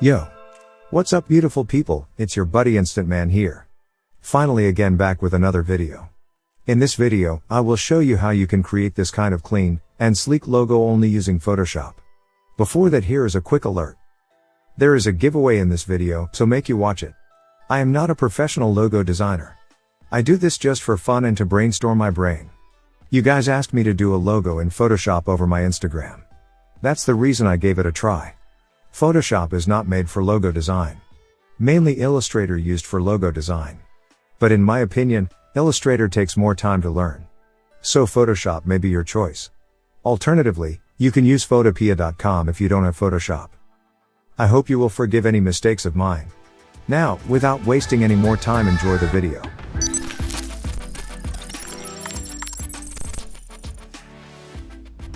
Yo! What's up beautiful people, it's your buddy Instant Man here. Finally again back with another video. In this video, I will show you how you can create this kind of clean and sleek logo only using Photoshop. Before that, here is a quick alert. There is a giveaway in this video, so make you watch it. I am not a professional logo designer. I do this just for fun and to brainstorm my brain. You guys asked me to do a logo in Photoshop over my Instagram. That's the reason I gave it a try. Photoshop is not made for logo design. Mainly Illustrator used for logo design. But in my opinion, Illustrator takes more time to learn. So Photoshop may be your choice. Alternatively, you can use Photopea.com if you don't have Photoshop. I hope you will forgive any mistakes of mine. Now, without wasting any more time, enjoy the video.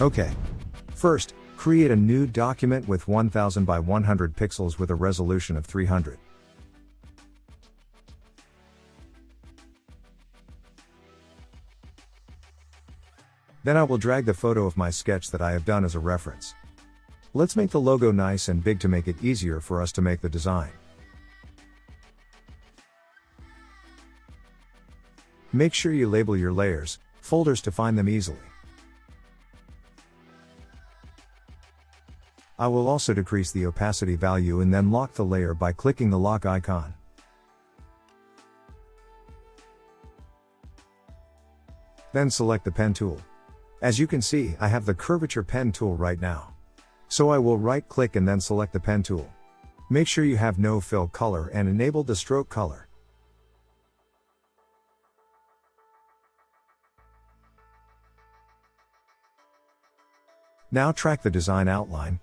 Okay. First, create a new document with 1000 by 100 pixels with a resolution of 300. Then I will drag the photo of my sketch that I have done as a reference. Let's make the logo nice and big to make it easier for us to make the design. Make sure you label your layers, folders to find them easily. I will also decrease the opacity value and then lock the layer by clicking the lock icon. Then select the pen tool. As you can see, I have the curvature pen tool right now. So I will right click and then select the pen tool. Make sure you have no fill color and enable the stroke color. Now track the design outline.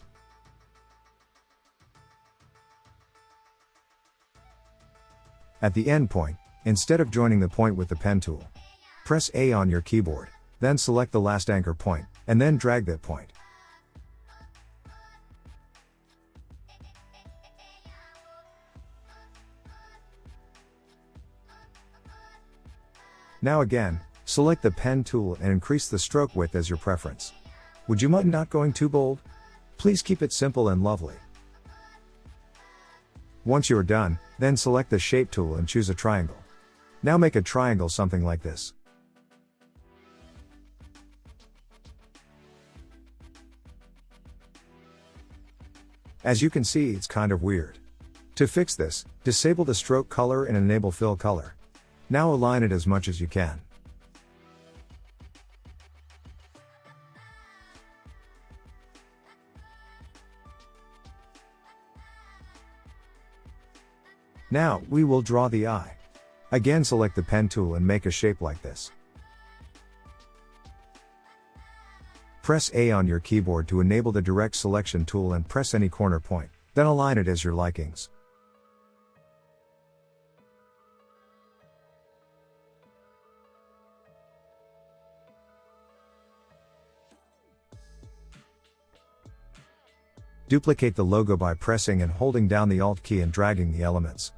At the end point, instead of joining the point with the pen tool, press A on your keyboard, then select the last anchor point, and then drag that point. Now again, select the pen tool and increase the stroke width as your preference. Would you mind not going too bold? Please keep it simple and lovely. Once you are done, then select the shape tool and choose a triangle. Now make a triangle something like this. As you can see, it's kind of weird. To fix this, disable the stroke color and enable fill color. Now align it as much as you can. Now, we will draw the eye. Again, select the pen tool and make a shape like this. Press A on your keyboard to enable the direct selection tool and press any corner point, then align it as your likings. Duplicate the logo by pressing and holding down the Alt key and dragging the elements.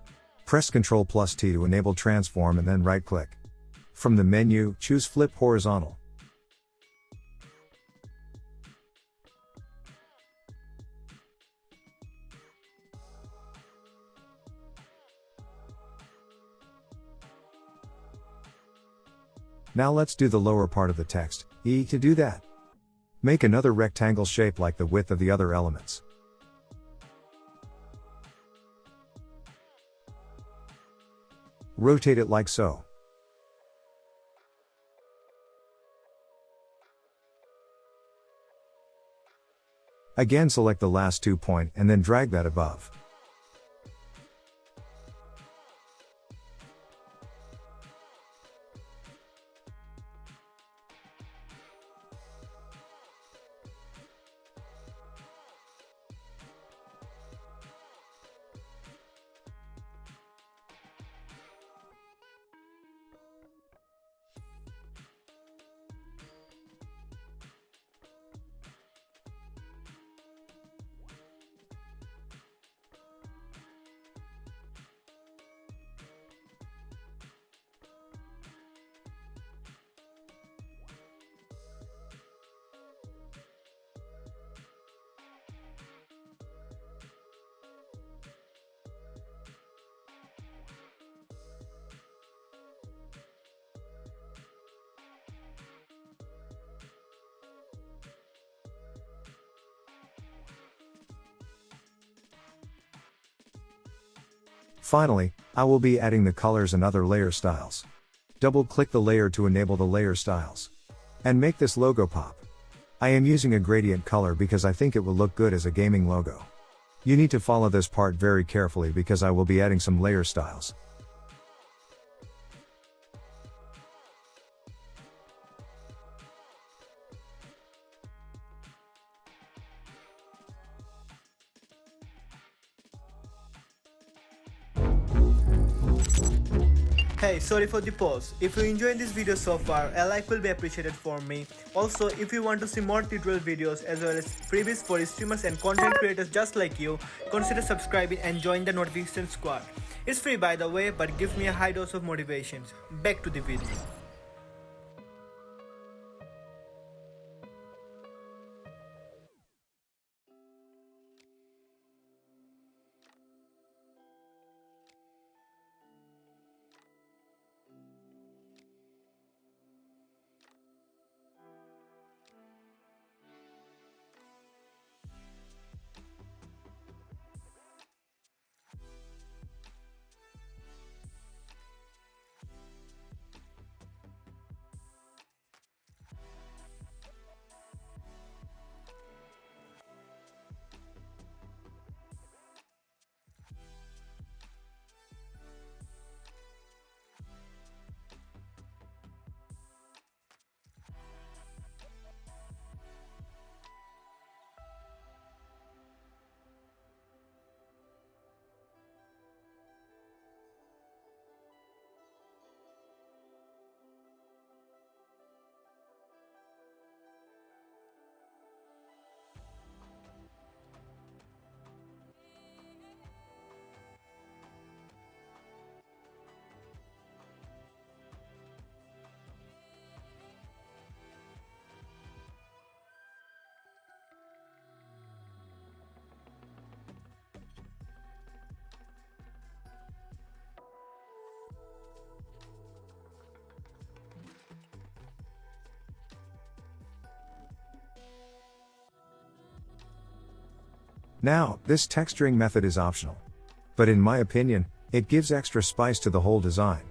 Press Ctrl+T to enable transform and then right-click. From the menu, choose Flip Horizontal. Now let's do the lower part of the text, E to do that. Make another rectangle shape like the width of the other elements. Rotate it like so. Again, select the last 2 points and then drag that above. Finally, I will be adding the colors and other layer styles. Double-click the layer to enable the layer styles. And make this logo pop. I am using a gradient color because I think it will look good as a gaming logo. You need to follow this part very carefully because I will be adding some layer styles. Hey, sorry for the pause. If you enjoyed this video so far, a like will be appreciated for me. Also, if you want to see more tutorial videos as well as freebies for streamers and content creators just like you, consider subscribing and join the notification squad. It's free by the way, but gives me a high dose of motivation. Back to the video. Now, this texturing method is optional. But in my opinion, it gives extra spice to the whole design.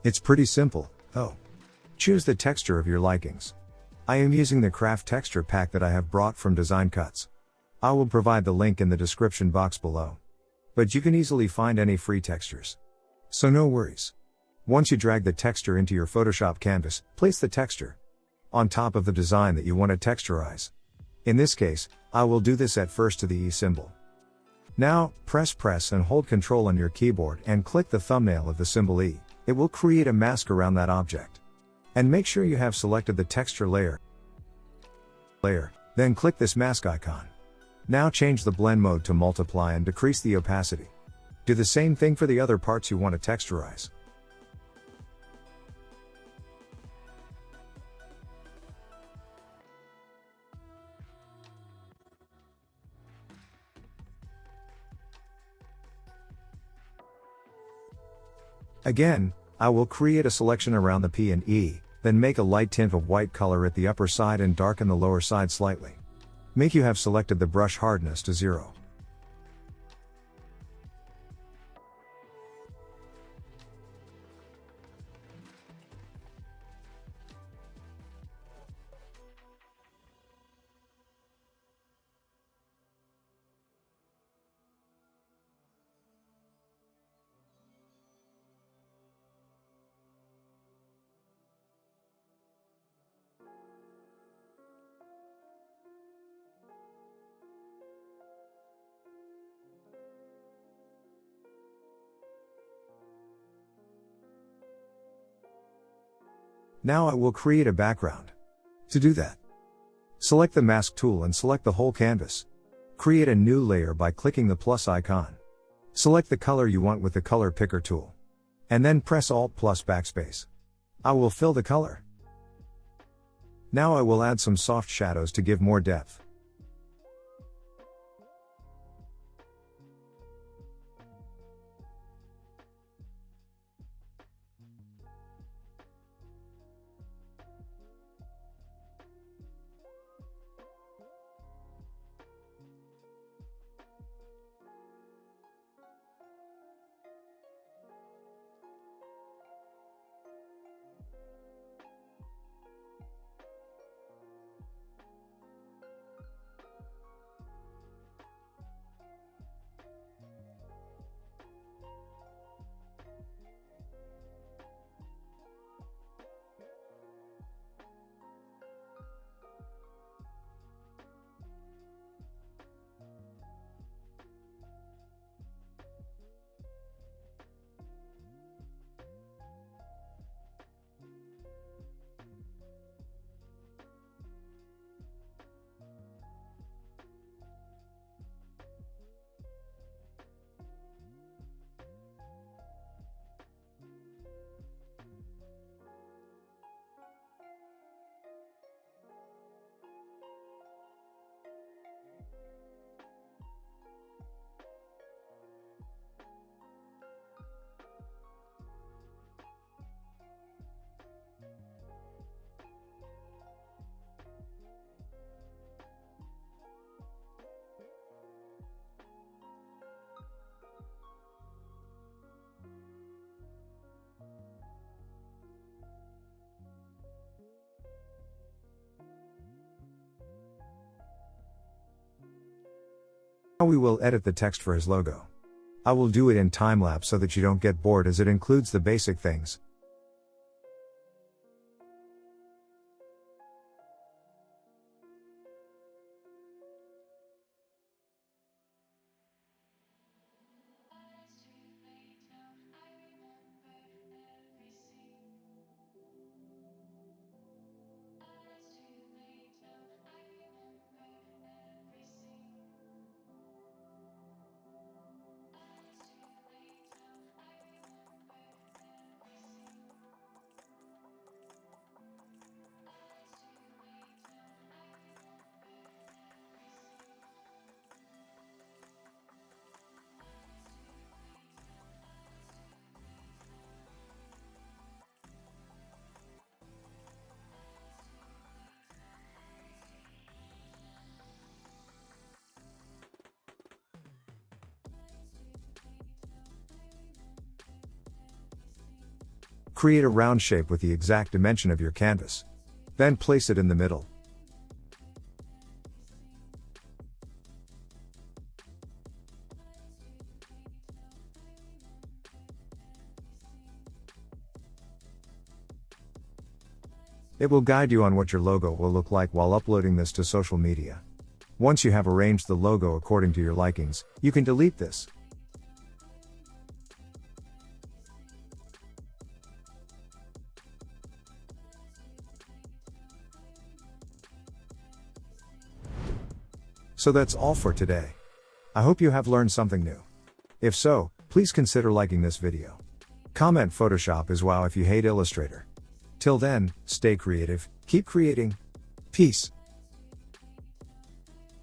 It's pretty simple, though. Choose the texture of your likings. I am using the craft texture pack that I have brought from Design Cuts. I will provide the link in the description box below. But you can easily find any free textures. So no worries. Once you drag the texture into your Photoshop canvas, place the texture on top of the design that you want to texturize. In this case, I will do this at first to the E symbol. Now, press and hold Ctrl on your keyboard and click the thumbnail of the symbol E. It will create a mask around that object. And make sure you have selected the texture layer. Then click this mask icon. Now change the blend mode to multiply and decrease the opacity. Do the same thing for the other parts you want to texturize. Again, I will create a selection around the P and E, then make a light tint of white color at the upper side and darken the lower side slightly. Make you have selected the brush hardness to 0. Now I will create a background. To do that, select the mask tool and select the whole canvas. Create a new layer by clicking the plus icon. Select the color you want with the color picker tool. And then press Alt plus backspace. I will fill the color. Now I will add some soft shadows to give more depth. Now we will edit the text for his logo. I will do it in time-lapse so that you don't get bored, as it includes the basic things. Create a round shape with the exact dimension of your canvas. Then place it in the middle. It will guide you on what your logo will look like while uploading this to social media. Once you have arranged the logo according to your likings, you can delete this. So that's all for today. I hope you have learned something new. If so, please consider liking this video. Comment Photoshop is wow if you hate Illustrator. Till then, stay creative, keep creating. Peace.